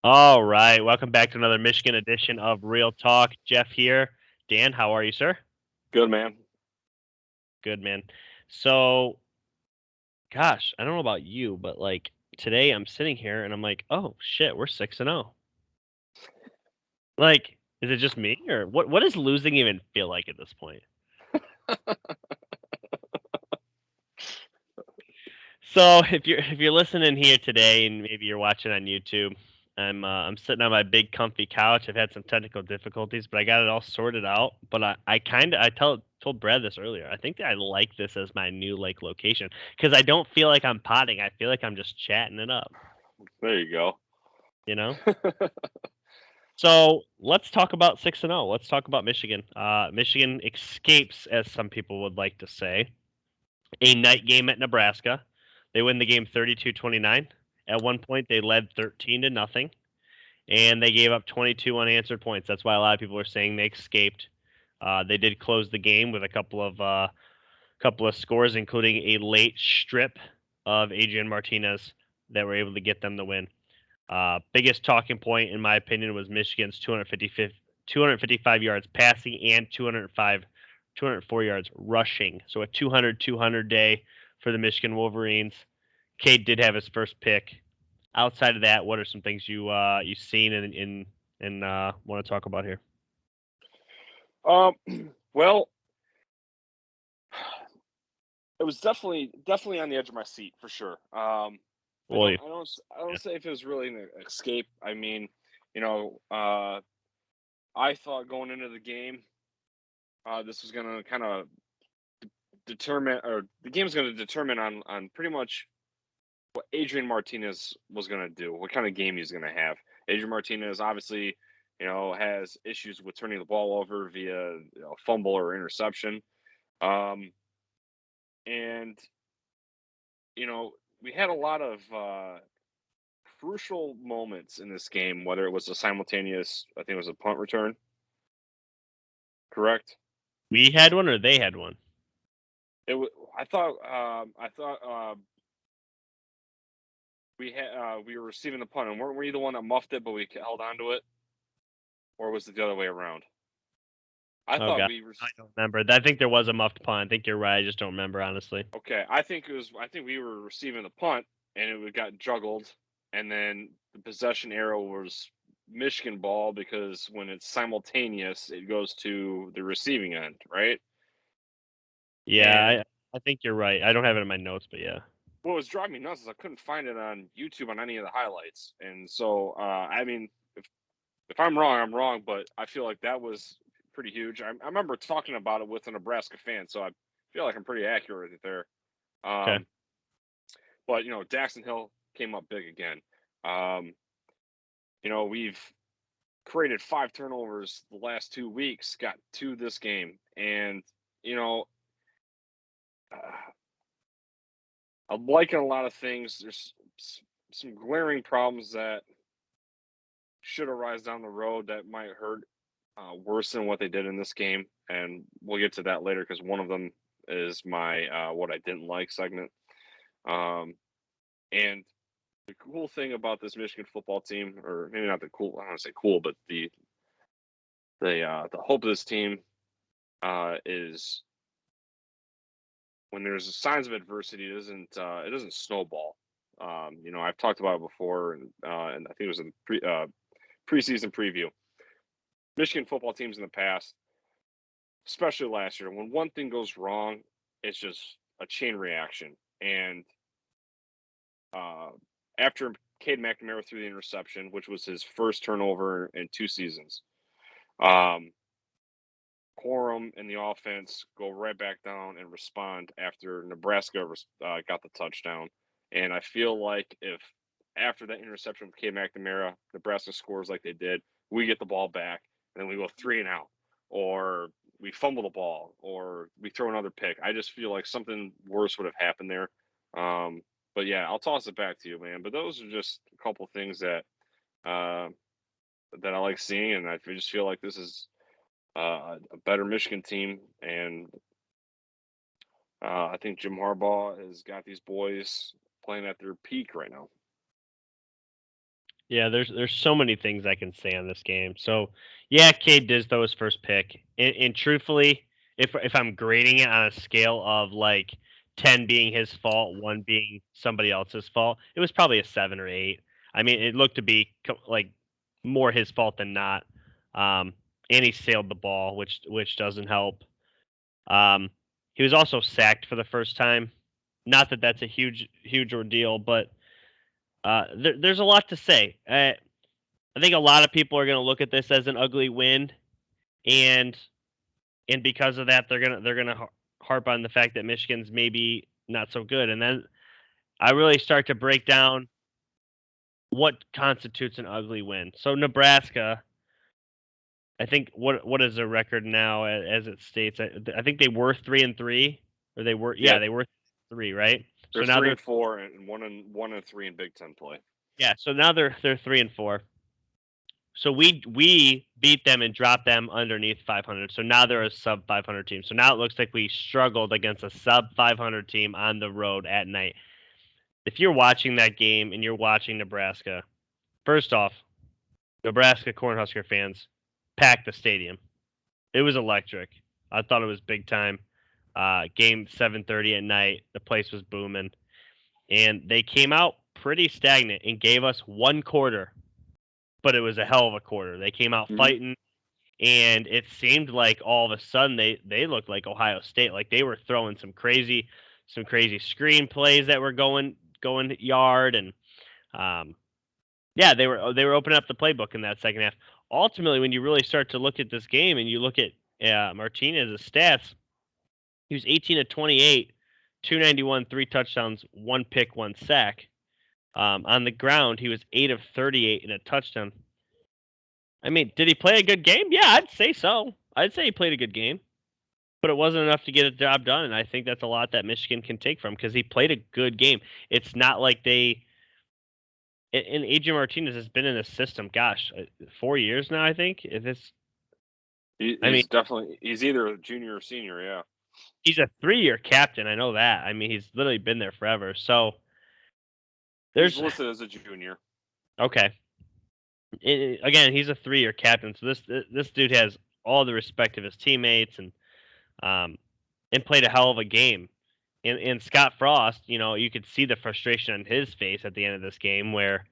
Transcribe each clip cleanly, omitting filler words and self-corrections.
All right, welcome back to another Michigan edition of Real Talk. Jeff here. Dan, how are you, sir? Good man. Good, man. So, gosh, I don't know about you, but like today I'm sitting here and I'm like, oh shit, we're 6-0. Like, is it just me or what does losing even feel like at this point? So, if you're listening here today and maybe you're watching on YouTube, I'm sitting on my big comfy couch. I've had some technical difficulties, but I got it all sorted out. But I kind of told Brad this earlier. I think that I like this as my new like location because I don't feel like I'm potting. I feel like I'm just chatting it up, There you go. you know. So let's talk about 6-0. Let's talk about Michigan. Michigan escapes, as some people would like to say, a night game at Nebraska. They win the game 32-29. At one point, they led 13 to nothing, and they gave up 22 unanswered points. That's why a lot of people are saying they escaped. They did close the game with a couple of scores, including a late strip of Adrian Martinez that were able to get them the win. Biggest talking point, in my opinion, was Michigan's 255 yards passing and 204 yards rushing. So a 200-200 day for the Michigan Wolverines. Cade did have his first pick. Outside of that, what are some things you've seen and want to talk about here? Um, well, it was definitely on the edge of my seat for sure. I Well, don't I don't I yeah. don't say if it was really an escape. I mean, you know, I thought going into the game, this was going to kind of determine, or the game was going to determine on pretty much what Adrian Martinez was going to do, what kind of game he's going to have. Adrian Martinez obviously, has issues with turning the ball over via fumble or interception. Um, and you know, we had a lot of crucial moments in this game, whether it was a simultaneous, I think it was a punt return, correct? We had one or they had one. It was. I thought we were receiving the punt, and weren't we the one that muffed it, but we held on to it, or was it the other way around? I Oh thought god, we were. I don't remember. I think there was a muffed punt. I think you're right. I just don't remember honestly. Okay, I think it was. I think we were receiving the punt, and it got juggled, and then the possession arrow was Michigan ball because when it's simultaneous, it goes to the receiving end, right? Yeah, And I think you're right. I don't have it in my notes, but yeah. what was driving me nuts is I couldn't find it on YouTube on any of the highlights, and so I mean, if I'm wrong, I'm wrong, but I feel like that was pretty huge. I remember talking about it with a Nebraska fan, so I feel like I'm pretty accurate there. Okay. Um, but Daxton Hill came up big again. Um, we've created 5 turnovers the last 2 weeks, got to this game, and you know, uh, I'm liking a lot of things. There's some glaring problems that should arise down the road that might hurt worse than what they did in this game, and we'll get to that later because one of them is my what I didn't like segment. Um, and the cool thing about this Michigan football team, or maybe not the cool, I don't want to say cool, but the hope of this team is when there's signs of adversity, it doesn't snowball. I've talked about it before, and I think it was in preseason preview. Michigan football teams in the past, especially last year, when one thing goes wrong, it's just a chain reaction. And uh, after Cade McNamara threw the interception, which was his first turnover in 2 seasons, um, Corum and the offense go right back down and respond after Nebraska got the touchdown. And I feel like if after that interception with Cade McNamara, Nebraska scores like they did, we get the ball back and then we go 3-and-out, or we fumble the ball, or we throw another pick. I just feel like something worse would have happened there. Um, but yeah, I'll toss it back to you, man. But those are just a couple things uh, that I like seeing, and I just feel like this is a better Michigan team, and I think Jim Harbaugh has got these boys playing at their peak right now. Yeah, there's so many things I can say on this game. So yeah, Cade Disdow's first pick. And truthfully, if I'm grading it on a scale of like 10 being his fault, 1 being somebody else's fault, it was probably a 7 or 8. I mean, it looked to be like more his fault than not. And he sailed the ball, which doesn't help. He was also sacked for the first time. Not that that's a huge ordeal, but there's a lot to say. I think a lot of people are going to look at this as an ugly win, and because of that, they're gonna harp on the fact that Michigan's maybe not so good. And then I really start to break down what constitutes an ugly win. So Nebraska, I think what is their record now as it states? I think they were 3-3, or Yeah, they were 3, right? So they're now 3-4 and 1-3 in Big Ten play. yeah, so now they're 3-4. So we beat them and dropped them underneath 500. So now they're a sub 500 team. So now it looks like we struggled against a sub 500 team on the road at night. If you're watching that game and you're watching Nebraska, first off, Nebraska Cornhusker fans packed the stadium. It was electric. I thought it was big time. Game 7:30 at night. The place was booming, and they came out pretty stagnant and gave us one quarter, but it was a hell of a quarter. They came out fighting. And it seemed like all of a sudden they looked like Ohio State. Like they were throwing some crazy screen plays that were going yard, and yeah, they were opening up the playbook in that second half. Ultimately, when you really start to look at this game and you look at Martinez's stats, he was 18 of 28, 291, 3 touchdowns, 1 pick, 1 sack. On the ground, he was 8 of 38 and a touchdown. I mean, did he play a good game? Yeah, I'd say so. I'd say he played a good game, but it wasn't enough to get a job done. And I think that's a lot that Michigan can take from because he played a good game. It's not like they. And Adrian Martinez has been in the system. Gosh, 4 years now. I think if it's. He's definitely either a junior or senior. Yeah, he's a 3-year captain. I know that. I mean, he's literally been there forever. So he's listed as a junior. Okay. Again, he's a 3-year captain. So this dude has all the respect of his teammates and played a hell of a game. And Scott Frost, you could see the frustration on his face at the end of this game where,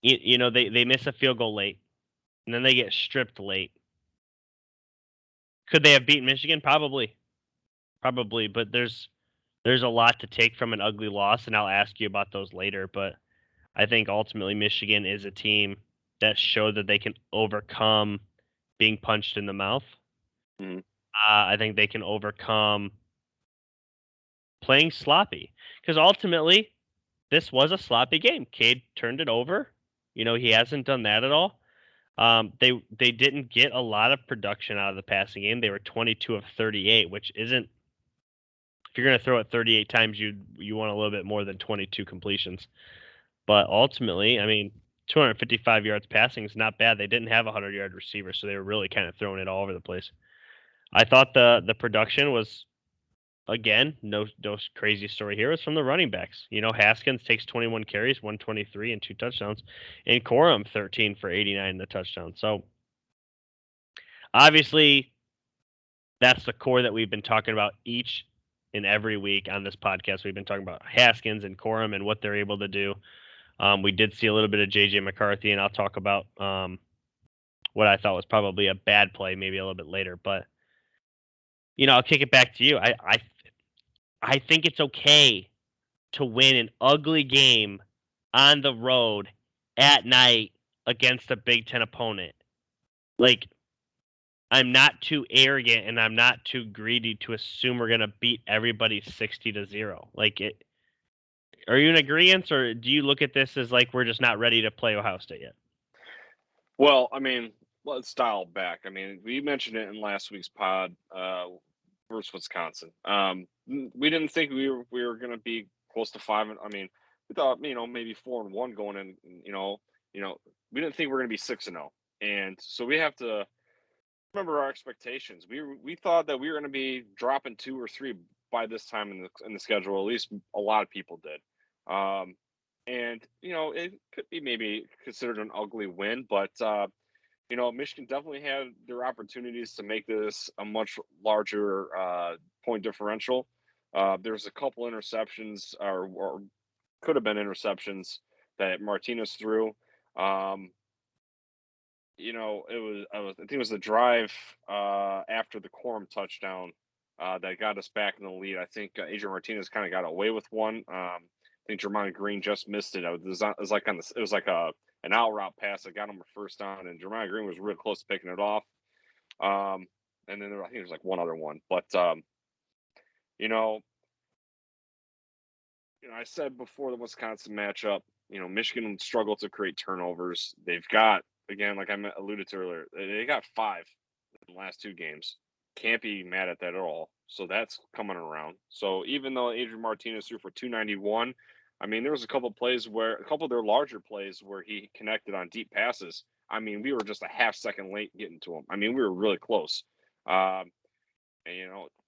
they miss a field goal late, and then they get stripped late. Could they have beaten Michigan? Probably, but there's a lot to take from an ugly loss, and I'll ask you about those later. But I think ultimately Michigan is a team that showed that they can overcome being punched in the mouth. Mm-hmm. I think they can overcome playing sloppy because ultimately this was a sloppy game. Cade turned it over. He hasn't done that at all. They didn't get a lot of production out of the passing game. They were 22 of 38, which isn't. If you're going to throw it 38 times, you want a little bit more than 22 completions. But ultimately, I mean, 255 yards passing is not bad. They didn't have a 100-yard receiver, so they were really kind of throwing it all over the place. I thought the production was, again, no crazy story here. It's from the running backs. Haskins takes 21 carries, 123 and 2 touchdowns, and Corum 13 for 89 and the touchdown. So obviously, that's the core that we've been talking about each and every week on this podcast. We've been talking about Haskins and Corum and what they're able to do. We did see a little bit of J.J. McCarthy, and I'll talk about what I thought was probably a bad play maybe a little bit later. But, I'll kick it back to you. I think it's okay to win an ugly game on the road at night against a Big Ten opponent. Like, I'm not too arrogant and I'm not too greedy to assume we're going to beat everybody 60-0. Like, are you in agreement, or do you look at this as like we're just not ready to play Ohio State yet? Well, I mean, let's dial back. I mean, we mentioned it in last week's pod versus Wisconsin. We didn't think we were going to be close to 5. I mean, we thought maybe 4-1 going in. We didn't think we were going to be 6-0, and so we have to remember our expectations. We thought that we were going to be dropping 2 or 3 by this time in the schedule. At least a lot of people did. And, it could be maybe considered an ugly win, but, Michigan definitely had their opportunities to make this a much larger point differential. There's a couple interceptions, or could have been interceptions that Martinez threw. Um, I think it was the drive after the Corum touchdown that got us back in the lead. I think Adrian Martinez kind of got away with one. I think Jermon Green just missed it. It was like it was like an out route pass that got him a first down, and Jermon Green was real close to picking it off. And then I think there's like one other one, but you know, I said before the Wisconsin matchup, Michigan struggled to create turnovers. They've got, again, like I alluded to earlier, they got 5 in the last 2 games. Can't be mad at that at all. So that's coming around. So even though Adrian Martinez threw for 291, I mean, there was a couple of their larger plays where he connected on deep passes. I mean, we were just a half second late getting to him. I mean, we were really close. And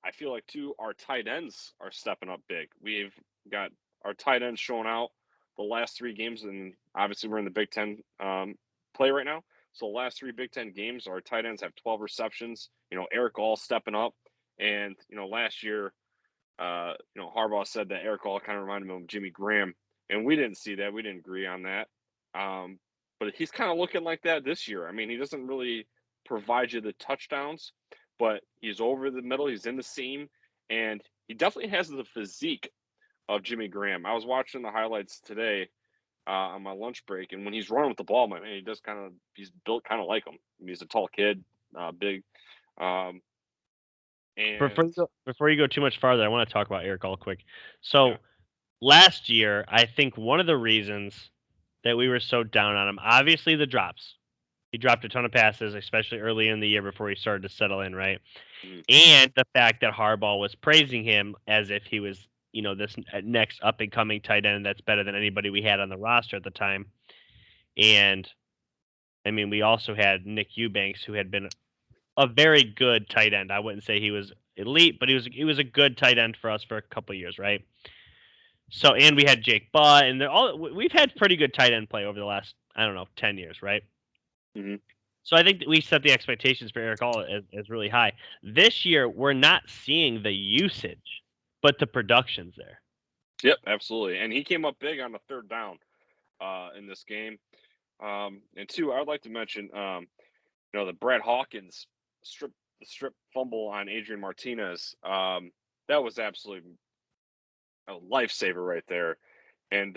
I feel like too, our tight ends are stepping up big. We've got our tight ends showing out the last 3 games, and obviously we're in the Big Ten play right now. So the last 3 Big Ten games, our tight ends have 12 receptions. Eric All stepping up, and last year, Harbaugh said that Eric All kind of reminded him of Jimmy Graham, and we didn't see that. We didn't agree on that. But he's kind of looking like that this year. I mean, he doesn't really provide you the touchdowns, but he's over the middle. He's in the seam, and he definitely has the physique of Jimmy Graham. I was watching the highlights today on my lunch break, and when he's running with the ball, man, he's built kind of like him. I mean, he's a tall kid, big. And Before you go too much farther, I want to talk about Eric All quick. So last year, I think one of the reasons that we were so down on him, obviously the drops. He dropped a ton of passes, especially early in the year before he started to settle in, right? And the fact that Harbaugh was praising him as if he was, this next up and coming tight end that's better than anybody we had on the roster at the time. And I mean, we also had Nick Eubanks, who had been a very good tight end. I wouldn't say he was elite, but he was a good tight end for us for a couple of years, right? So, and we had Jake Butt, and we've had pretty good tight end play over the last, I don't know, 10 years, right? Mm-hmm. So I think that we set the expectations for Eric All as really high. This year, we're not seeing the usage, but the production's there. Yep, absolutely. And he came up big on the 3rd down in this game. And 2, I would like to mention, the Brad Hawkins strip fumble on Adrian Martinez. That was absolutely a lifesaver right there. And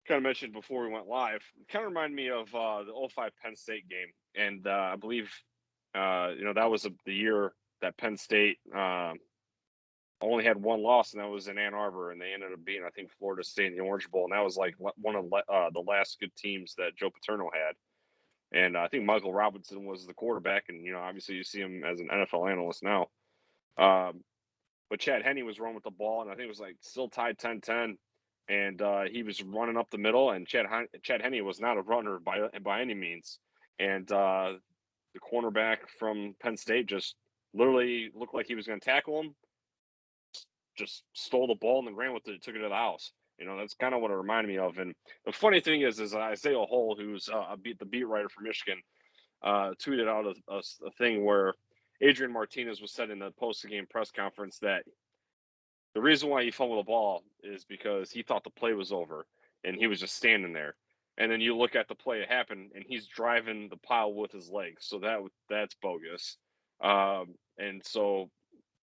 kind of mentioned before we went live, kind of reminded me of the 05 Penn State game. And I believe, that was the year that Penn State only had 1 loss, and that was in Ann Arbor, and they ended up beating, I think, Florida State in the Orange Bowl, and that was like one of the last good teams that Joe Paterno had. And I think Michael Robinson was the quarterback, and obviously you see him as an NFL analyst now. But Chad Henne was running with the ball, and I think it was like still tied 10-10, and he was running up the middle, and Chad Henne was not a runner by any means, and the cornerback from Penn State just literally looked like he was going to tackle him, just stole the ball and then ran with it, took it to the house. That's kind of what it reminded me of. And the funny thing is Isaiah Hole, who's the beat writer for Michigan, tweeted out a thing where Adrian Martinez was said in the post-game press conference that the reason why he fumbled the ball is because he thought the play was over and he was just standing there. And then you look at the play happen, and he's driving the pile with his legs. So that's bogus. And so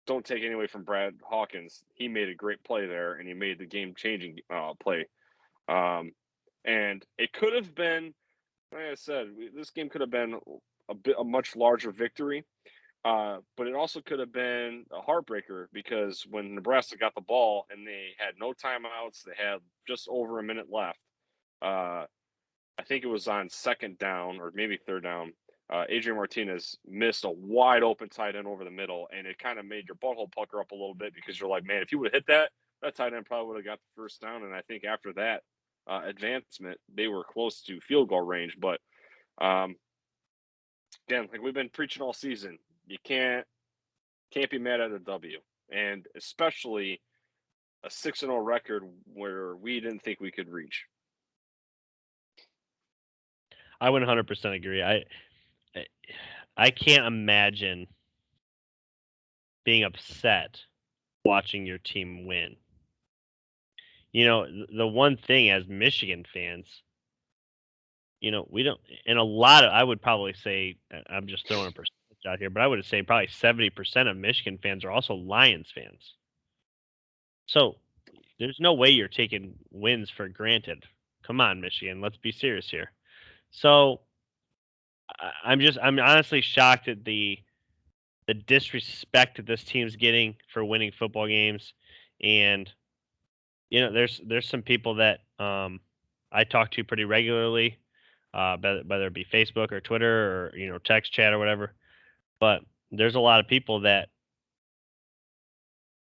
don't take any away from Brad Hawkins. He made a great play there, and he made the game-changing play. And it could have been, like I said, this game could have been a much larger victory. But it also could have been a heartbreaker because when Nebraska got the ball and they had no timeouts, they had just over a minute left. I think it was on 2nd down or maybe 3rd down. Adrian Martinez missed a wide open tight end over the middle, and it kind of made your butthole pucker up a little bit because you're like, man, if you would have hit that tight end probably would have got the 1st down. And I think after that advancement, they were close to field goal range. But again, like we've been preaching all season, you can't be mad at a W, and especially a 6-0 record where we didn't think we could reach. I would 100% agree. I can't imagine being upset watching your team win. You know, the one thing as Michigan fans, you know, we don't, and a lot of, I would probably say, I'm just throwing a percentage out here, but I would say probably 70% of Michigan fans are also Lions fans. So there's no way you're taking wins for granted. Come on, Michigan, let's be serious here. So I'm honestly shocked at the disrespect that this team's getting for winning football games, and you know, there's some people that I talk to pretty regularly, whether it be Facebook or Twitter or, you know, text chat or whatever. But there's a lot of people that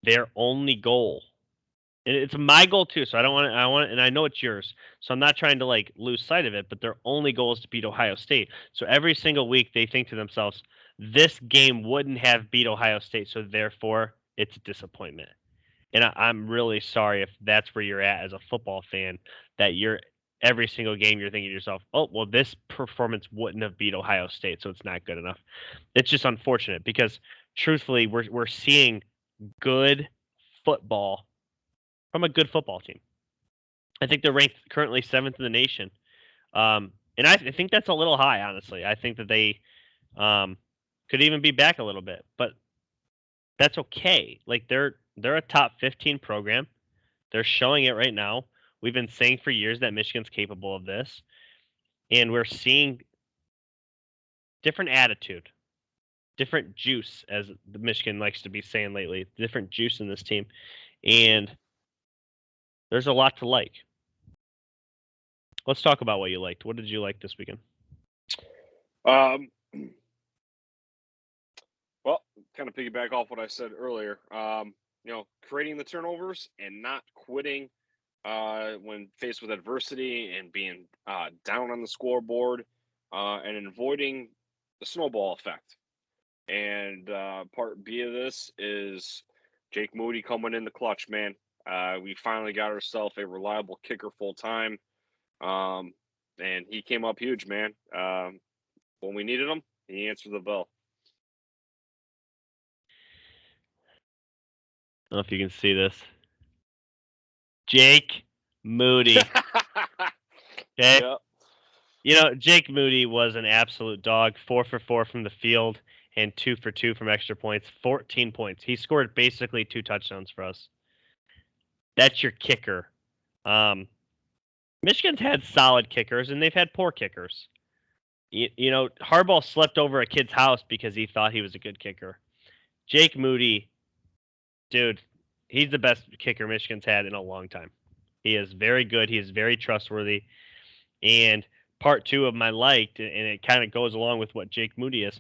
their only goal, and it's my goal too. So I want, and I know it's yours. So I'm not trying to like lose sight of it. But their only goal is to beat Ohio State. So every single week they think to themselves, this game wouldn't have beat Ohio State, so therefore it's a disappointment. And I'm really sorry if that's where you're at as a football fan, that you're every single game you're thinking to yourself, oh, well, this performance wouldn't have beat Ohio State, so it's not good enough. It's just unfortunate because truthfully, we're seeing good football from a good football team. I think they're ranked currently 7th in the nation. And I think that's a little high, honestly. I think that they could even be back a little bit, but that's okay. Like they're a top 15 program. They're showing it right now. We've been saying for years that Michigan's capable of this, and we're seeing different attitude, different juice, as the Michigan likes to be saying lately. Different juice in this team, and there's a lot to like. Let's talk about what you liked. What did you like this weekend? Well, kind of piggyback off what I said earlier. You know, creating the turnovers and not quitting when faced with adversity and being down on the scoreboard and avoiding the snowball effect. And part B of this is Jake Moody coming in the clutch, man. We finally got ourselves a reliable kicker full time. And he came up huge, man. When we needed him, he answered the bell. I don't know if you can see this. Jake Moody. Okay. Yep. You know, Jake Moody was an absolute dog. 4 for 4 from the field and 2 for 2 from extra points. 14 points. He scored basically 2 touchdowns for us. That's your kicker. Michigan's had solid kickers, and they've had poor kickers. You know, Harbaugh slept over a kid's house because he thought he was a good kicker. Jake Moody, dude, he's the best kicker Michigan's had in a long time. He is very good. He is very trustworthy. And part 2 of my liked, and it kind of goes along with what Jake Moody is.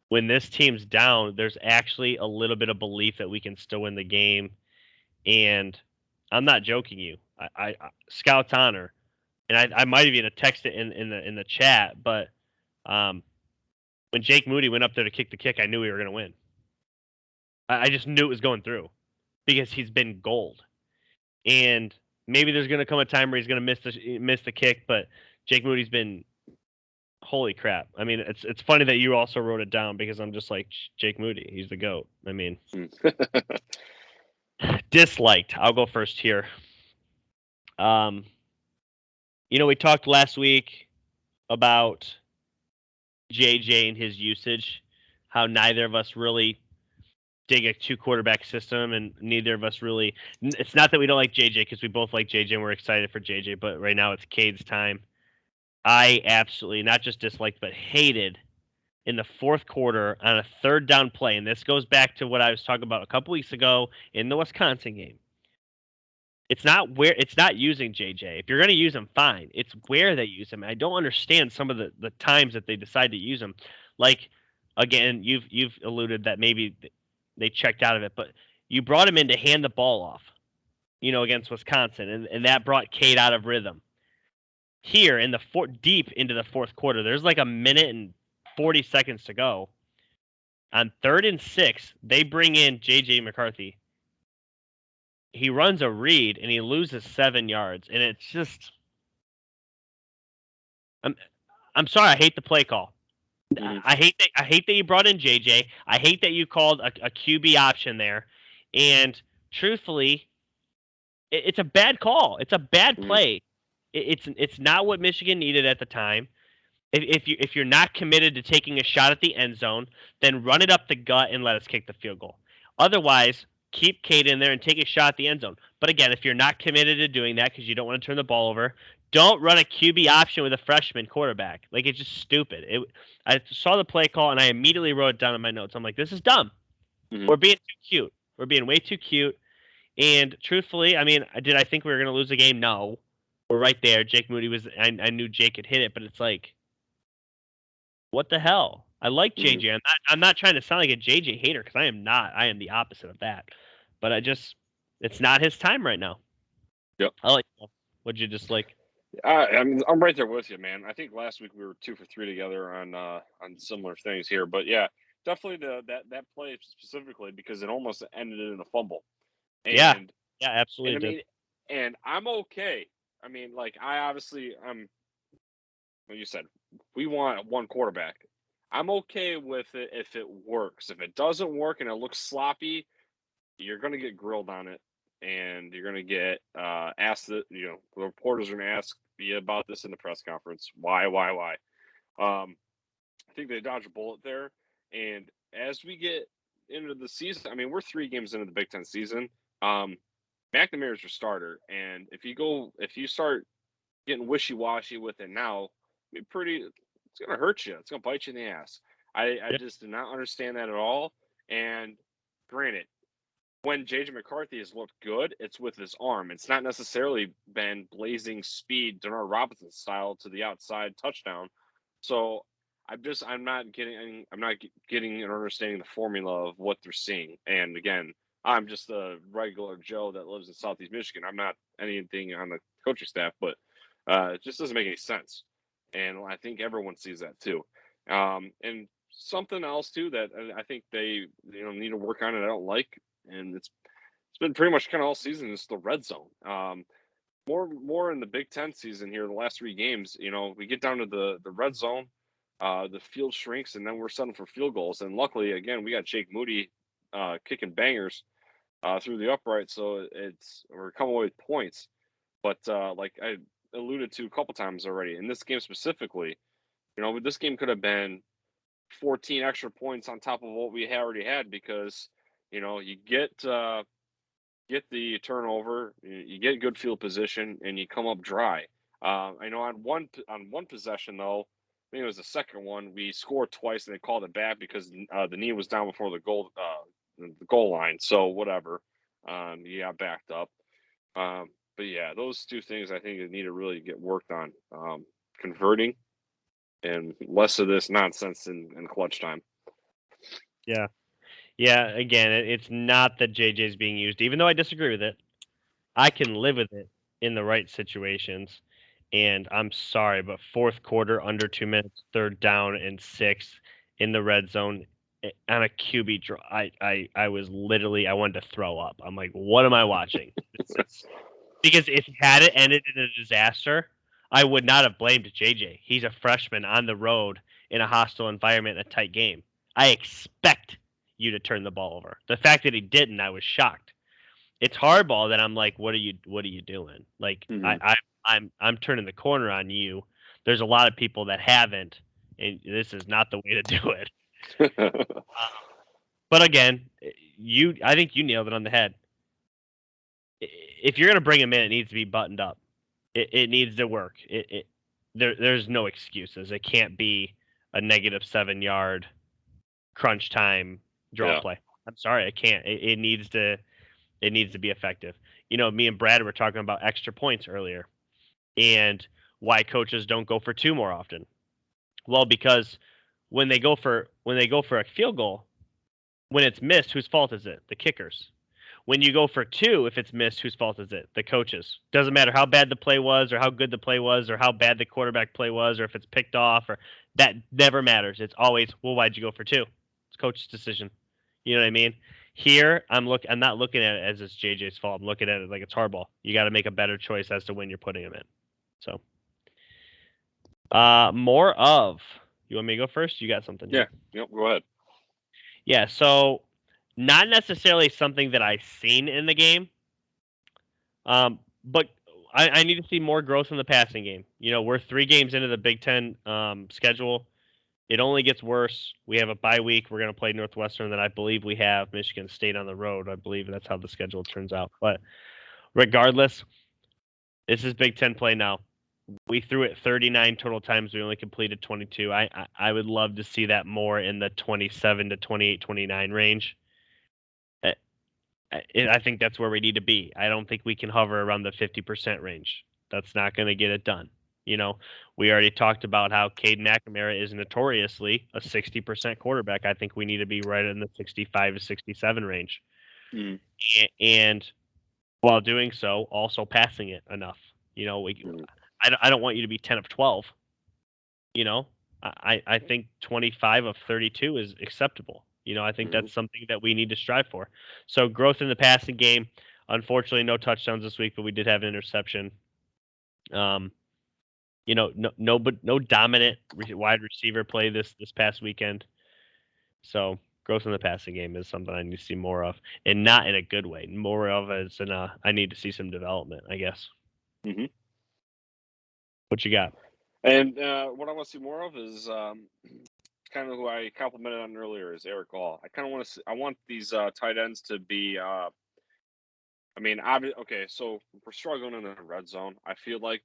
When this team's down, there's actually a little bit of belief that we can still win the game. And I'm not joking you. I Scout's honor, and I might have even texted it in the chat, but when Jake Moody went up there to kick the kick, I knew we were going to win. I just knew it was going through because he's been gold. And maybe there's going to come a time where he's going to miss the kick, but Jake Moody's been holy crap. I mean, it's funny that you also wrote it down because I'm just like Jake Moody. He's the GOAT. I mean, disliked. I'll go first here. You know, we talked last week about JJ and his usage, how neither of us really dig a 2-quarterback system, and neither of us really. It's not that we don't like JJ because we both like JJ and we're excited for JJ, but right now it's Cade's time. I absolutely not just disliked but hated in the fourth quarter on a 3rd down play, and this goes back to what I was talking about a couple weeks ago in the Wisconsin game. It's not using JJ. If you're going to use him, fine. It's where they use him. I don't understand some of the times that they decide to use him. Like, again, you've alluded that maybe they checked out of it, but you brought him in to hand the ball off, you know, against Wisconsin, and that brought Cade out of rhythm. Here in the deep into the fourth quarter, there's like a minute and 40 seconds to go. On 3rd and 6, they bring in JJ McCarthy. he runs a read and he loses 7 yards, and it's just I'm sorry, I hate the play call. Mm-hmm. I hate that you brought in JJ. I hate that you called a QB option there, and truthfully, it's a bad call. It's a bad Mm-hmm. play. It's not what Michigan needed at the time. If you're not committed to taking a shot at the end zone, then run it up the gut and let us kick the field goal. Otherwise, keep Cade in there and take a shot at the end zone. But again, if you're not committed to doing that because you don't want to turn the ball over, don't run a QB option with a freshman quarterback. Like, it's just stupid. I saw the play call and I immediately wrote it down in my notes. I'm like, this is dumb. Mm-hmm. We're being too cute. We're being way too cute. And truthfully, I mean, did I think we were going to lose the game? No. We're right there. Jake Moody was. I knew Jake could hit it, but it's like, what the hell? I like Mm-hmm. JJ. I'm not trying to sound like a JJ hater because I am not. I am the opposite of that. But it's not his time right now. Yep. I like. What'd you just like? I'm right there with you, man. I think last week we were 2 for 3 together on similar things here, but yeah, definitely that play specifically because it almost ended in a fumble, Yeah, and yeah, absolutely I did. mean, and I'm okay. I mean, like I obviously Like you said, we want one quarterback. I'm okay with it if it works. If it doesn't work and it looks sloppy, you're going to get grilled on it, and you're going to get asked that. The reporters are going to ask you about this in the press conference. Why? I think they dodged a bullet there. And as we get into the season, I mean, we're 3 games into the Big Ten season. McNamara's your starter, and if you start getting wishy washy with it now, it's going to hurt you. It's going to bite you in the ass. I Yeah, just do not understand that at all. And granted, when JJ McCarthy has looked good, it's with his arm. It's not necessarily been blazing speed, Denard Robinson style to the outside touchdown. So I'm not getting and understanding the formula of what they're seeing. And again, I'm just a regular Joe that lives in Southeast Michigan. I'm not anything on the coaching staff, but it just doesn't make any sense. And I think everyone sees that too. And something else too that I think they need to work on and I don't like, and it's been pretty much kind of all season is the red zone. More in the Big Ten season here, the last 3 games, we get down to the red zone, the field shrinks, and then we're setting for field goals. And luckily, again, we got Jake Moody kicking bangers through the upright, so we're coming away with points. But like I alluded to a couple times already, in this game specifically, this game could have been 14 extra points on top of what we already had because you get the turnover, you get good field position, and you come up dry. I know on one possession though, I think it was the second one, we scored twice and they called it back because the knee was down before the goal line. So whatever, you got backed up. But yeah, those 2 things I think need to really get worked on, converting and less of this nonsense in clutch time. yeah, yeah. Again, it's not that JJ's being used, even though I disagree with it. I can live with it in the right situations. And I'm sorry, but fourth quarter, under 2 minutes, 3rd down and 6 in the red zone on a QB draw. I was literally, I wanted to throw up. I'm like, what am I watching? Because if had it ended in a disaster, I would not have blamed JJ. He's a freshman on the road in a hostile environment in a tight game. I expect you to turn the ball over. The fact that he didn't, I was shocked. It's hardball that I'm like, what are you doing? Like Mm-hmm. I'm turning the corner on you. There's a lot of people that haven't, and this is not the way to do it. But again, I think you nailed it on the head. If you're gonna bring him in, it needs to be buttoned up. It needs to work. There's no excuses. It can't be a -7 yard crunch time draw Yeah. play. I'm sorry, I can't. It needs to be effective. Me and Brad were talking about extra points earlier and why coaches don't go for 2 more often. Well, because when they go for a field goal, when it's missed, whose fault is it? The kickers. When you go for 2, if it's missed, whose fault is it? The coaches. Doesn't matter how bad the play was or how good the play was or how bad the quarterback play was or if it's picked off or that never matters. It's always, well, why'd you go for 2? It's coach's decision. You know what I mean? Here, I'm not looking at it as it's JJ's fault. I'm looking at it like it's hardball. You got to make a better choice as to when you're putting him in. So, more of. You want me to go first? You got something? Yeah. Yep. Go ahead. Yeah. So, not necessarily something that I've seen in the game, but I need to see more growth in the passing game. You know, we're 3 games into the Big Ten schedule. It only gets worse. We have a bye week. We're going to play Northwestern. Then I believe we have Michigan State on the road. I believe that's how the schedule turns out. But regardless, this is Big Ten play now. We threw it 39 total times. We only completed 22. I would love to see that more in the 27 to 28, 29 range. I think that's where we need to be. I don't think we can hover around the 50% range. That's not going to get it done. You know, we already talked about how Cade McNamara is notoriously a 60% quarterback. I think we need to be right in the 65 to 67 range. Mm. And while doing so, also passing it enough. You know, I don't want you to be 10 of 12. You know, I think 25 of 32 is acceptable. You know, I think that's something that we need to strive for. So growth in the passing game. Unfortunately, no touchdowns this week, but we did have an interception. You know, no dominant wide receiver play this past weekend. So growth in the passing game is something I need to see more of, and not in a good way. More of as in I need to see some development, I guess. Mm-hmm. What you got? And what I want to see more of is kind of who I complimented on earlier is Erick All. I kind of want to. I want these tight ends to be. I mean, okay, so we're struggling in the red zone. I feel like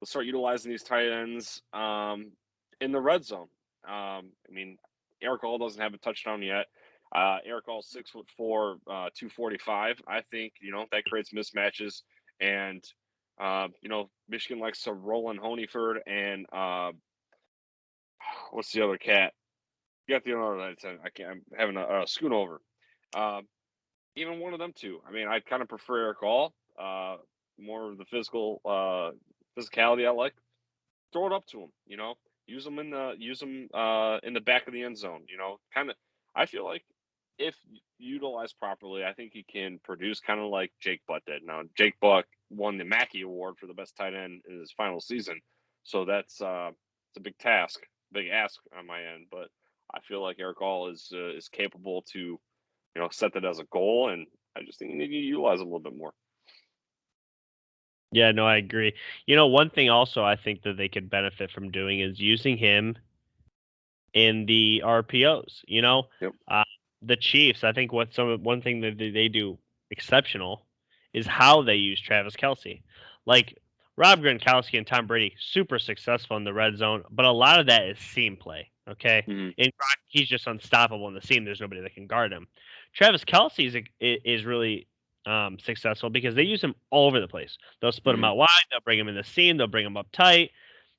let's start utilizing these tight ends in the red zone. I mean, Erick All doesn't have a touchdown yet. Erick All's 6'4", 245. I think that creates mismatches, and Michigan likes to roll in Honeyford and what's the other cat? You got the other. I can't. I'm having a Schoonover. Even one of them two. I mean, I kind of prefer Erick All. More of the physicality I like. Throw it up to him. Use them in the back of the end zone. Kind of. I feel like if utilized properly, I think he can produce kind of like Jake Butt did. Now, Jake Butt won the Mackey Award for the best tight end in his final season, so that's it's a big ask on my end. But I feel like Erick All is capable to set that as a goal, and I just think you need to utilize it a little bit more. Yeah, no, I agree. One thing also I think that they could benefit from doing is using him in the RPOs. Yep. The Chiefs, I think one thing that they do exceptional is how they use Travis Kelce. Like Rob Gronkowski and Tom Brady, super successful in the red zone, but a lot of that is seam play. Okay, and he's just unstoppable in the seam. There's nobody that can guard him. Travis Kelce is really successful because they use him all over the place. They'll split him out wide. They'll bring him in the seam. They'll bring him up tight.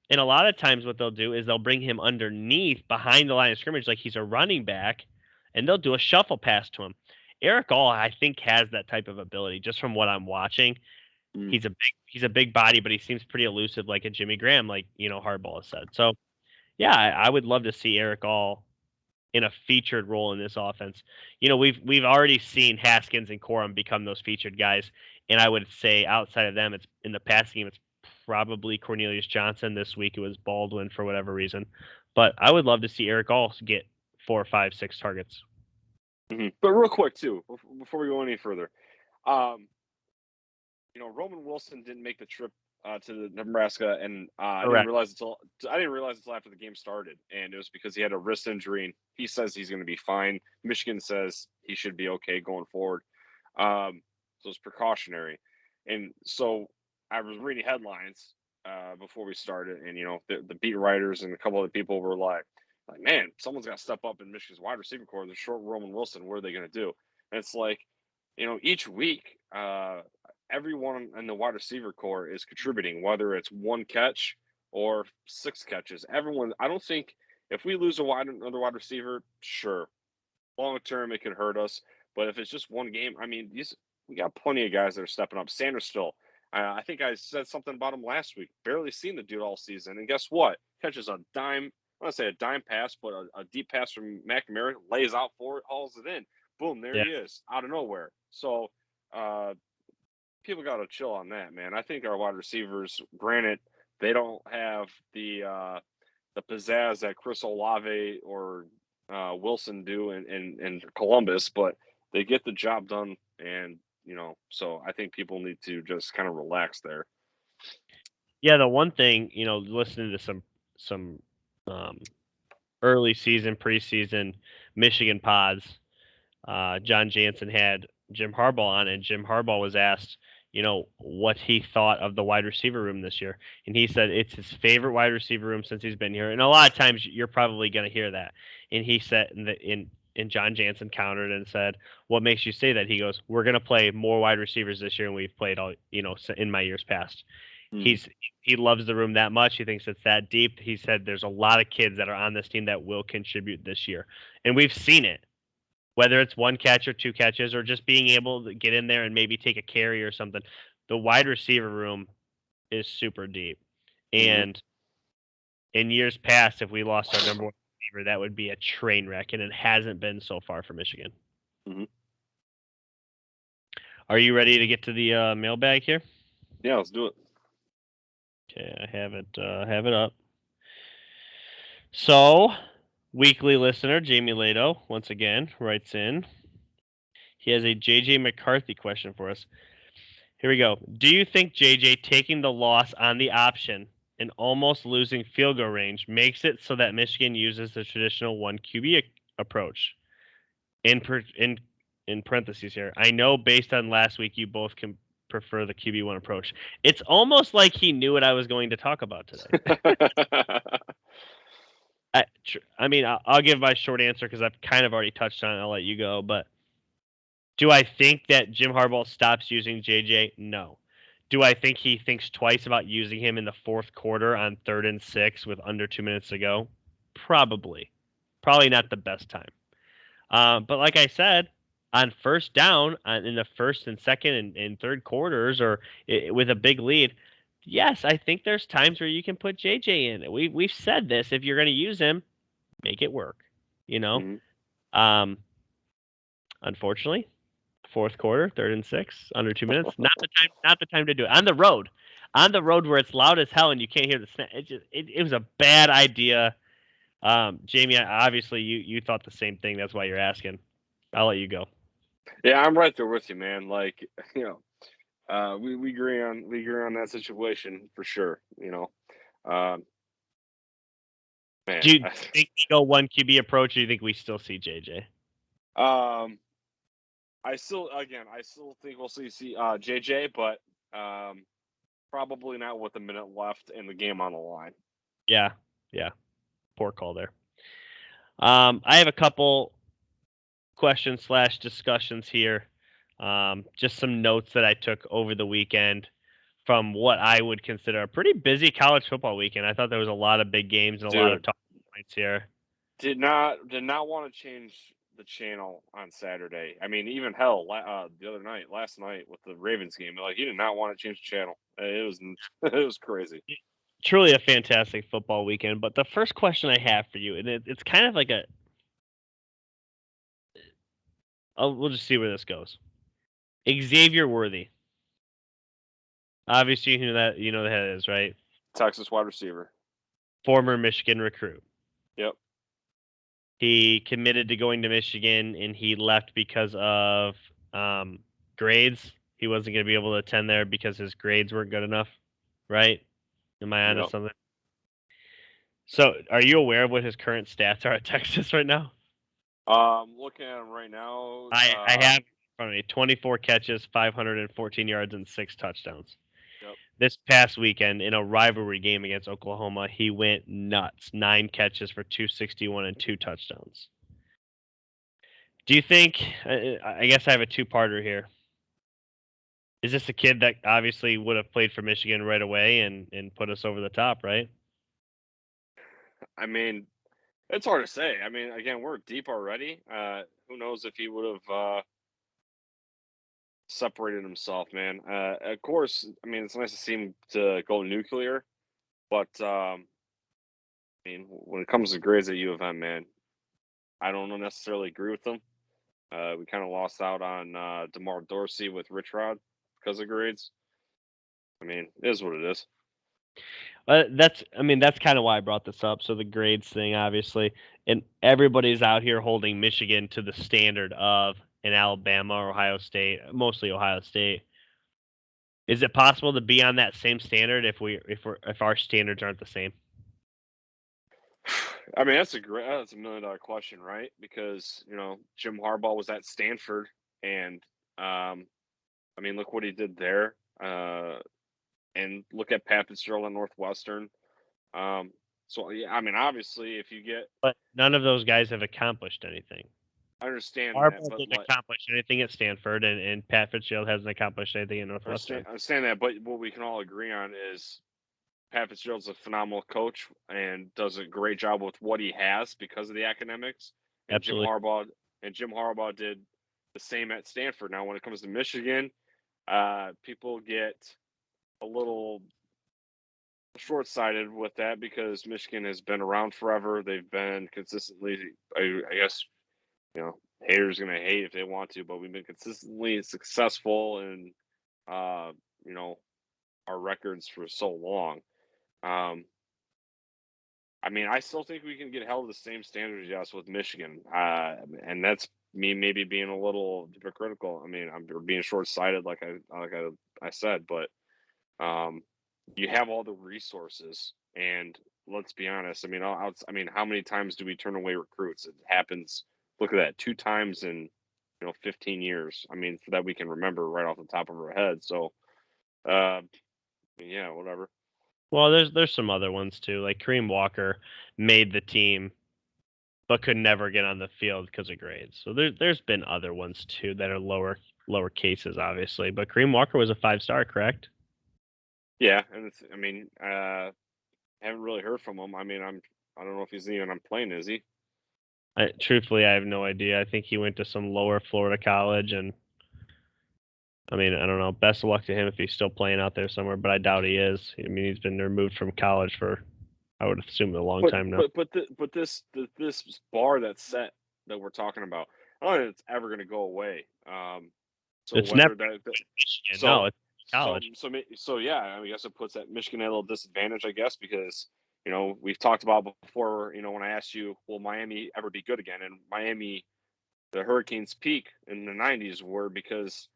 And a lot of times what they'll do is they'll bring him underneath behind the line of scrimmage like he's a running back, and they'll do a shuffle pass to him. Erick All, I think, has that type of ability just from what I'm watching. He's a big body, but he seems pretty elusive like a Jimmy Graham, like Hardball has said. So yeah, I would love to see Erick All in a featured role in this offense. We've already seen Haskins and Corum become those featured guys, and I would say outside of them, it's in the passing game, it's probably Cornelius Johnson. This week it was Baldwin for whatever reason, but I would love to see Erick All get 4, 5, 6 targets. But real quick too, before we go any further, Roman Wilson didn't make the trip to Nebraska, and I didn't realize until after the game started, and it was because he had a wrist injury, and he says he's going to be fine. Michigan says he should be okay going forward, so it's precautionary. And so I was reading headlines before we started, and the beat writers and a couple other people were like, man, someone's got to step up in Michigan's wide receiver core. They're short Roman Wilson. What are they going to do? And it's like, each week. Everyone in the wide receiver core is contributing, whether it's one catch or 6 catches. Everyone, I don't think if we lose another wide receiver, sure, long term it could hurt us. But if it's just one game, I mean, we got plenty of guys that are stepping up. Sanders still. I think I said something about him last week. Barely seen the dude all season, and guess what? Catches a dime. I want to say a dime pass, but a deep pass from McNamara, lays out for it, hauls it in. boom, there he is out of nowhere. So people got to chill on that, man. I think our wide receivers, granted, they don't have the pizzazz that Chris Olave or Wilson do in Columbus, but they get the job done. And, so I think people need to just kind of relax there. Yeah, the one thing, listening to some early season, preseason Michigan pods, John Jansen had Jim Harbaugh on, and Jim Harbaugh was asked, what he thought of the wide receiver room this year, and he said it's his favorite wide receiver room since he's been here. And a lot of times you're probably going to hear that. And he said, and John Jansen countered and said, "What makes you say that?" He goes, "We're going to play more wide receivers this year than we've played all, in my years past." He loves the room that much. He thinks it's that deep. He said there's a lot of kids that are on this team that will contribute this year, and we've seen it. Whether it's one catch or two catches or just being able to get in there and maybe take a carry or something, the wide receiver room is super deep. And in years past, if we lost our number one receiver, that would be a train wreck, and it hasn't been so far for Michigan. Are you ready to get to the mailbag here? Yeah, let's do it. Okay, I have it up. So, weekly listener Jamie Lato once again writes in. He has a JJ McCarthy question for us. Here we go. Do you think JJ taking the loss on the option and almost losing field goal range makes it so that Michigan uses the traditional 1 QB approach? In parentheses here, I know based on last week you both can prefer the QB1 approach. It's almost like he knew what I was going to talk about today. I mean, I'll give my short answer because I've kind of already touched on it. I'll let you go. But do I think that Jim Harbaugh stops using JJ? No. Do I think he thinks twice about using him in the fourth quarter on 3rd and 6 with under 2 minutes to go? Probably. Probably not the best time. But like I said, on first down in the first and second and third quarters or with a big lead, yes, I think there's times where you can put JJ in. We've said this. If you're going to use him, make it work. Unfortunately, fourth quarter, 3rd and 6, under 2 minutes, not the time to do it. On the road where it's loud as hell and you can't hear the snap. It was a bad idea. Jamie, obviously you thought the same thing. That's why you're asking. I'll let you go. Yeah, I'm right there with you, man. Like, we agree on that situation for sure. Man, do you think we go 1 QB approach, or do you think we still see JJ? I still think we'll see JJ, but probably not with a minute left and the game on the line. Yeah. Poor call there. I have a couple questions / discussions here. Just some notes that I took over the weekend from what I would consider a pretty busy college football weekend. I thought there was a lot of big games and a lot of talking points here. Did not want to change the channel on Saturday. I mean, even hell, last night with the Ravens game, like he did not want to change the channel. It was crazy. Truly a fantastic football weekend. But the first question I have for you, and it's kind of like we'll just see where this goes. Xavier Worthy. Obviously, you know who that is, right? Texas wide receiver. Former Michigan recruit. Yep. He committed to going to Michigan, and he left because of grades. He wasn't going to be able to attend there because his grades weren't good enough, right? Am I on to something? So, are you aware of what his current stats are at Texas right now? Looking at him right now. I have in front of me 24 catches, 514 yards, and 6 touchdowns. Yep. This past weekend, in a rivalry game against Oklahoma, he went nuts. 9 catches for 261 and 2 touchdowns. Do you think, I guess I have a two-parter here. Is this a kid that obviously would have played for Michigan right away and put us over the top, right? I mean, it's hard to say. I mean, again, we're deep already. Who knows if he would have separated himself, man. Of course, I mean, it's nice to see him to go nuclear, but I mean, when it comes to grades at U of M, man, I don't necessarily agree with them. We kind of lost out on DeMar Dorsey with Rich Rod because of grades. I mean, it is what it is. That's kind of why I brought this up. So the grades thing, obviously, and everybody's out here holding Michigan to the standard of an Alabama or Ohio State, mostly Ohio State. Is it possible to be on that same standard if our standards aren't the same? I mean, that's $1 million question, right? Because Jim Harbaugh was at Stanford, and I mean, look what he did there, and look at Pat Fitzgerald at Northwestern. So yeah, I mean, obviously, if you get, But none of those guys have accomplished anything. I understand that, Harbaugh but didn't accomplish anything at Stanford, and Pat Fitzgerald hasn't accomplished anything at Northwestern. I understand that, but what we can all agree on is Pat Fitzgerald's a phenomenal coach and does a great job with what he has because of the academics. And Absolutely. Jim Harbaugh did the same at Stanford. Now, when it comes to Michigan, people get a little short-sighted with that because Michigan has been around forever. They've been consistently, I guess, haters gonna hate if they want to, but we've been consistently successful in, uh, you know, our records for so long. Um, I mean, I still think we can get held to the same standards, yes, with Michigan, and that's me maybe being a little hypocritical. I mean, I'm being short-sighted, I said, but you have all the resources, and let's be honest. I mean, I mean, how many times do we turn away recruits? It happens. Look at that, 2 times in 15 years. I mean, for that we can remember right off the top of our head. So, yeah, whatever. Well, there's some other ones too. Like Kareem Walker made the team, but could never get on the field because of grades. So there's been other ones too that are lower cases, obviously. But Kareem Walker was a 5-star, correct? Yeah, and I mean, haven't really heard from him. I mean, I don't know if he's even on plane, is he? Truthfully, I have no idea. I think he went to some lower Florida college, and I mean, I don't know. Best of luck to him if he's still playing out there somewhere, but I doubt he is. I mean, he's been removed from college for, I would assume, a long time now. But this bar that's set that we're talking about, I don't think it's ever going to go away. So It's never whether that Michigan. so No, it's college. so yeah, I guess it puts that Michigan at a little disadvantage, I guess, because we've talked about before. When I asked you, will Miami ever be good again? And Miami, the Hurricanes' peak in the '90s were because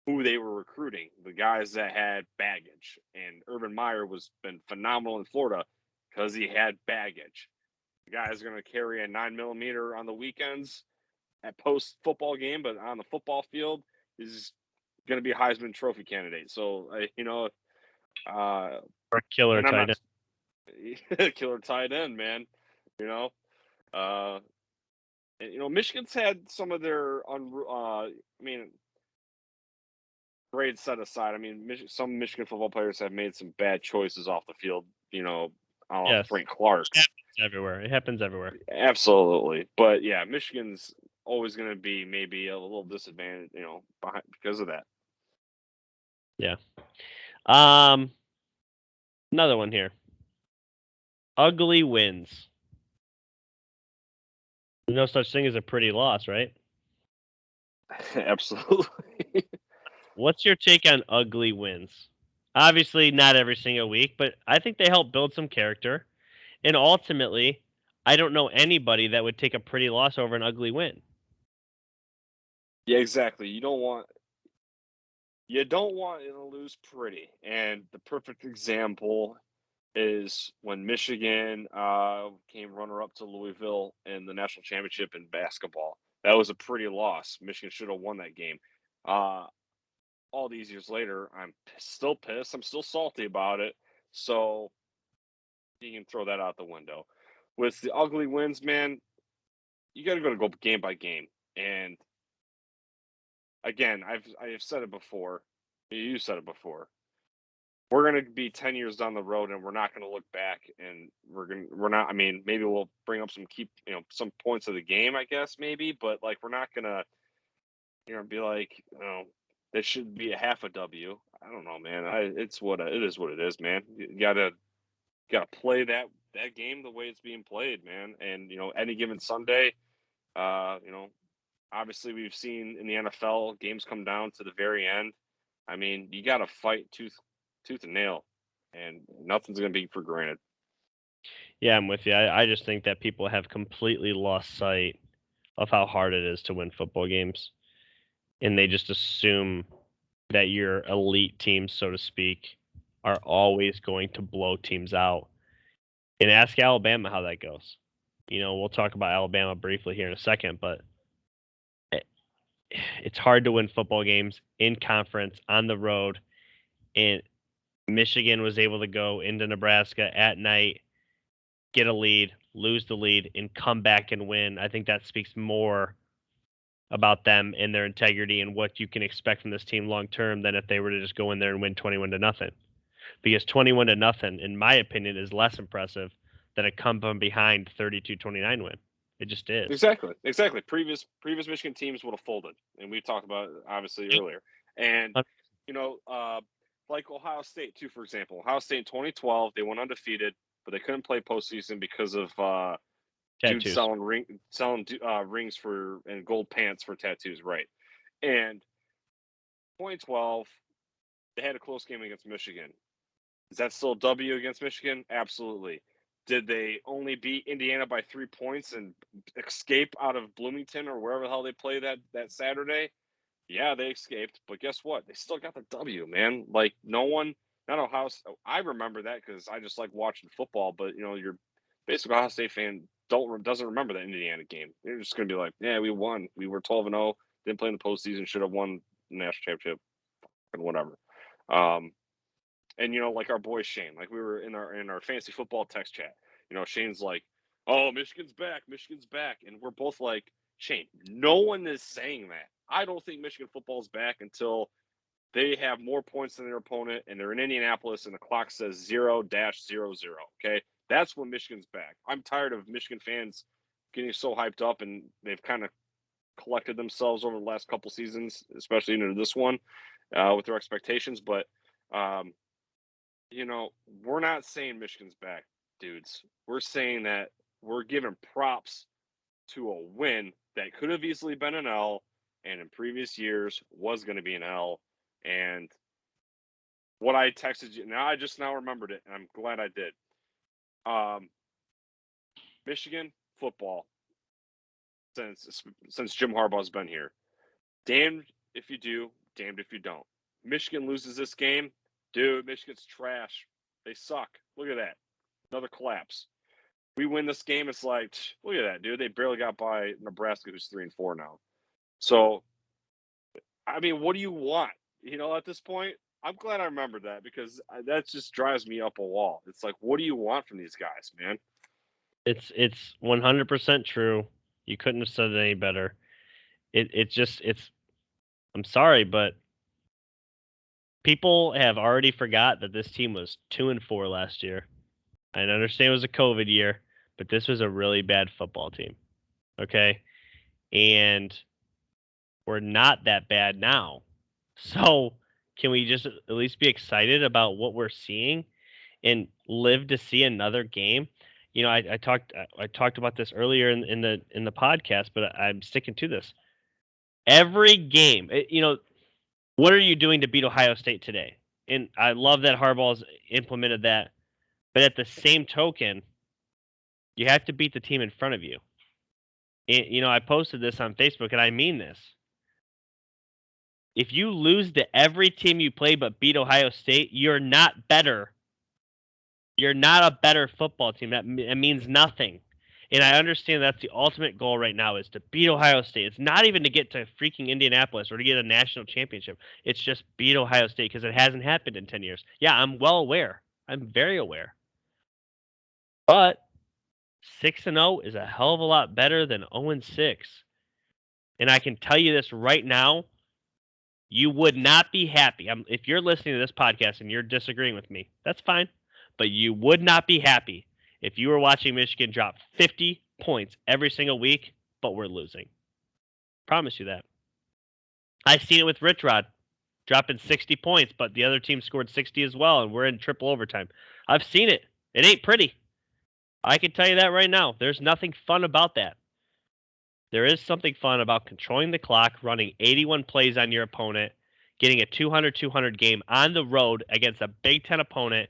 who they were recruiting, the guys that had baggage. And Urban Meyer was been phenomenal in Florida because he had baggage. The guy's going to carry a 9mm on the weekends at post football game, but on the football field is going to be a Heisman Trophy candidate. So Or a killer and I'm tight not killer tight end, man. You know, uh, Michigan's had some of their I mean, grades set aside. I mean, some Michigan football players have made some bad choices off the field. Yes, Frank Clark. it happens everywhere. It happens everywhere. Absolutely, but yeah, Michigan's always going to be maybe a little disadvantaged, behind because of that. Yeah. Another one here. Ugly wins. There's no such thing as a pretty loss, right? Absolutely. What's your take on ugly wins? Obviously, not every single week, but I think they help build some character. And ultimately, I don't know anybody that would take a pretty loss over an ugly win. Yeah, exactly. You don't want to lose pretty. And the perfect example is when Michigan came runner up to Louisville in the national championship in basketball. That was a pretty loss. Michigan should have won that game. All these years later, I'm still pissed. I'm still salty about it. So you can throw that out the window. With the ugly wins, man, you got to go game by game. And again, I've said it before. You said it before. We're going to be 10 years down the road and we're not going to look back and we're not, I mean, maybe we'll bring up some points of the game, I guess, maybe, but like, we're not going to, be like, this should be a half a W. I don't know, man. It is what it is, man. You gotta play that game the way it's being played, man. And any given Sunday, Obviously, we've seen in the NFL games come down to the very end. I mean, you got to fight tooth and nail, and nothing's going to be for granted. Yeah, I'm with you. I just think that people have completely lost sight of how hard it is to win football games, and they just assume that your elite teams, so to speak, are always going to blow teams out. And ask Alabama how that goes. We'll talk about Alabama briefly here in a second, but it's hard to win football games in conference on the road. And Michigan was able to go into Nebraska at night, get a lead, lose the lead, and come back and win. I think that speaks more about them and their integrity and what you can expect from this team long term than if they were to just go in there and win 21-0. Because 21-0, in my opinion, is less impressive than a come from behind 32-29 win. It just is. Exactly. Previous Michigan teams would have folded, and we talked about it obviously earlier. And like Ohio State too, for example. Ohio State in 2012, they went undefeated, but they couldn't play postseason because of dudes selling rings for and gold pants for tattoos, right? And 2012, they had a close game against Michigan. Is that still a W against Michigan? Absolutely. Did they only beat Indiana by 3 points and escape out of Bloomington or wherever the hell they play that Saturday? Yeah, they escaped, but guess what? They still got the W, man. Like not Ohio. I remember that because I just like watching football. But your basic Ohio State fan doesn't remember that Indiana game. They're just gonna be like, yeah, we won. We were 12-0. Didn't play in the postseason. Should have won the national championship. And whatever. And like our boy Shane, like we were in our fantasy football text chat. Shane's like, "Oh, Michigan's back, and we're both like, Shane, no one is saying that. I don't think Michigan football's back until they have more points than their opponent, and they're in Indianapolis, and the clock says 0-00. Okay, that's when Michigan's back. I'm tired of Michigan fans getting so hyped up, and they've kind of collected themselves over the last couple seasons, especially into this one, with their expectations, but." We're not saying Michigan's back, dudes. We're saying that we're giving props to a win that could have easily been an L, and in previous years was going to be an L. And what I texted you, now I just now remembered it, and I'm glad I did. Michigan football, since Jim Harbaugh's been here, damned if you do, damned if you don't. Michigan loses this game, dude. Michigan's trash. They suck. Look at that. Another collapse. We win this game, it's like, look at that, dude. They barely got by Nebraska, who's 3-4 now. So, I mean, what do you want? At this point, I'm glad I remembered that because that just drives me up a wall. It's like, what do you want from these guys, man? It's 100% true. You couldn't have said it any better. I'm sorry, but people have already forgot that this team was 2-4 last year. I understand it was a COVID year, but this was a really bad football team. Okay? And we're not that bad now. So, can we just at least be excited about what we're seeing and live to see another game? I talked about this earlier in the podcast, but I'm sticking to this. Every game, what are you doing to beat Ohio State today? And I love that Harbaugh's implemented that. But at the same token, you have to beat the team in front of you. And, I posted this on Facebook, and I mean this. If you lose to every team you play but beat Ohio State, you're not better. You're not a better football team. That means nothing. And I understand that's the ultimate goal right now is to beat Ohio State. It's not even to get to freaking Indianapolis or to get a national championship. It's just beat Ohio State because it hasn't happened in 10 years. Yeah, I'm well aware. I'm very aware. But 6-0 is a hell of a lot better than 0-6. And I can tell you this right now, you would not be happy. If you're listening to this podcast and you're disagreeing with me, that's fine. But you would not be happy if you were watching Michigan drop 50 points every single week, but we're losing. Promise you that. I've seen it with Rich Rod dropping 60 points, but the other team scored 60 as well, and we're in triple overtime. I've seen it. It ain't pretty. I can tell you that right now. There's nothing fun about that. There is something fun about controlling the clock, running 81 plays on your opponent, getting a 200-200 game on the road against a Big Ten opponent,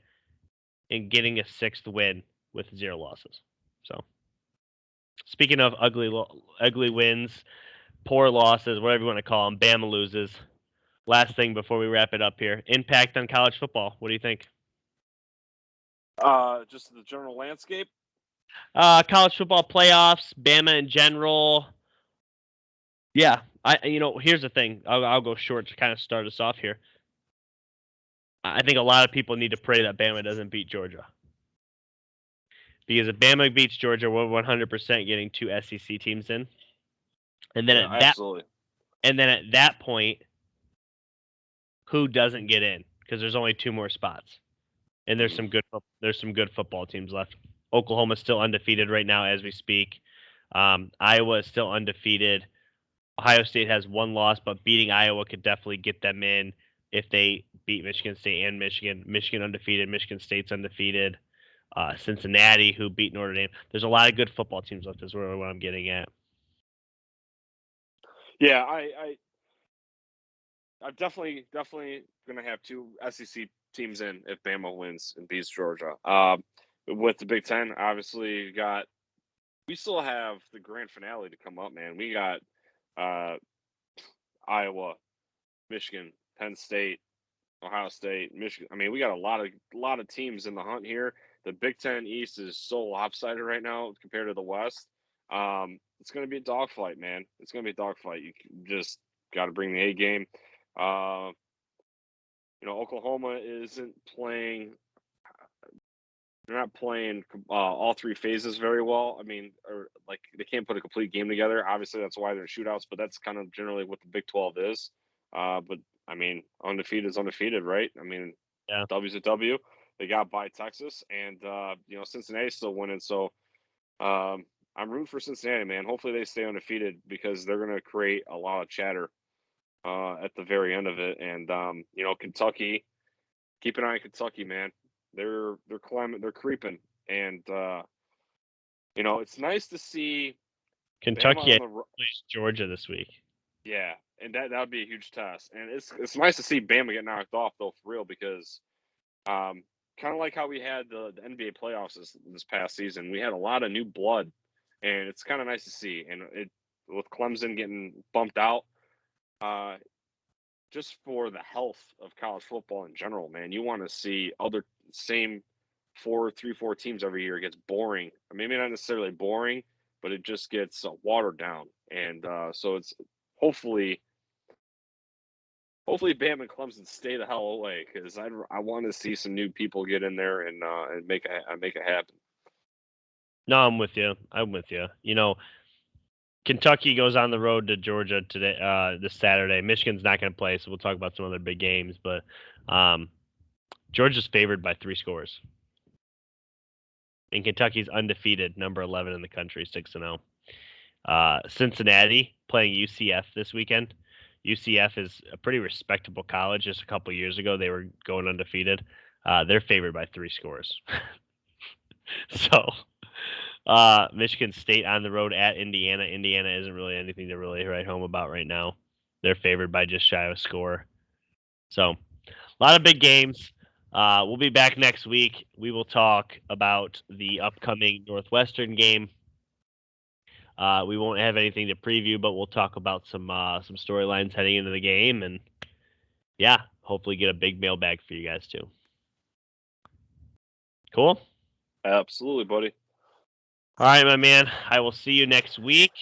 and getting a 6th win with 0 losses. So, speaking of ugly wins, poor losses, whatever you want to call them, Bama loses. Last thing before we wrap it up here, impact on college football. What do you think? Just the general landscape. College football playoffs, Bama in general. Yeah, here's the thing. I'll go short to kind of start us off here. I think a lot of people need to pray that Bama doesn't beat Georgia. Because if Bama beats Georgia, we're 100% getting 2 SEC teams in. And then Absolutely. And then at that point, who doesn't get in? Because there's only 2 more spots. And there's some good football teams left. Oklahoma's still undefeated right now as we speak. Iowa is still undefeated. Ohio State has 1 loss, but beating Iowa could definitely get them in if they beat Michigan State and Michigan. Michigan undefeated. Michigan State's undefeated. Cincinnati, who beat Notre Dame. There's a lot of good football teams left. Is really what I'm getting at. Yeah, I'm definitely going to have 2 SEC teams in if Bama wins and beats Georgia. With the Big Ten, obviously, we still have the grand finale to come up, man. We got Iowa, Michigan, Penn State, Ohio State, Michigan. I mean, we got a lot of teams in the hunt here. The Big Ten East is so lopsided right now compared to the West. It's going to be a dogfight, man. It's going to be a dogfight. You just got to bring the A game. Oklahoma isn't playing. They're not playing all 3 phases very well. I mean, or like they can't put a complete game together. Obviously, that's why they're shootouts. But that's kind of generally what the Big 12 is. But I mean, undefeated is undefeated, right? I mean, yeah. W's a W. They got by Texas, and Cincinnati's still winning. So I'm rooting for Cincinnati, man. Hopefully they stay undefeated because they're going to create a lot of chatter at the very end of it. And Kentucky, keep an eye on Kentucky, man. They're climbing, they're creeping, and it's nice to see Kentucky plays Georgia this week. Yeah, and that would be a huge test, and it's nice to see Bama get knocked off though, for real, because kind of like how we had the NBA playoffs this past season, we had a lot of new blood, and it's kind of nice to see. And with Clemson getting bumped out, just for the health of college football in general, man, you want to see other same 4 teams every year. It gets boring. Maybe not necessarily boring, but it just gets watered down. And so it's hopefully Bama and Clemson stay the hell away, because I want to see some new people get in there and make it happen. No, I'm with you. Kentucky goes on the road to Georgia today, this Saturday. Michigan's not going to play, so we'll talk about some other big games. But Georgia's favored by 3 scores. And Kentucky's undefeated, number 11 in the country, 6-0. Cincinnati playing UCF this weekend. UCF is a pretty respectable college. Just a couple years ago, they were going undefeated. They're favored by 3 scores. So, Michigan State on the road at Indiana. Indiana isn't really anything to really write home about right now. They're favored by just shy of a score. So, a lot of big games. We'll be back next week. We will talk about the upcoming Northwestern game. We won't have anything to preview, but we'll talk about some storylines heading into the game, and yeah, hopefully get a big mailbag for you guys too. Cool? Absolutely, buddy. All right, my man. I will see you next week.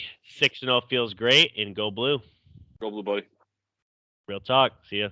6-0 feels great, and go blue. Go blue, buddy. Real talk. See ya.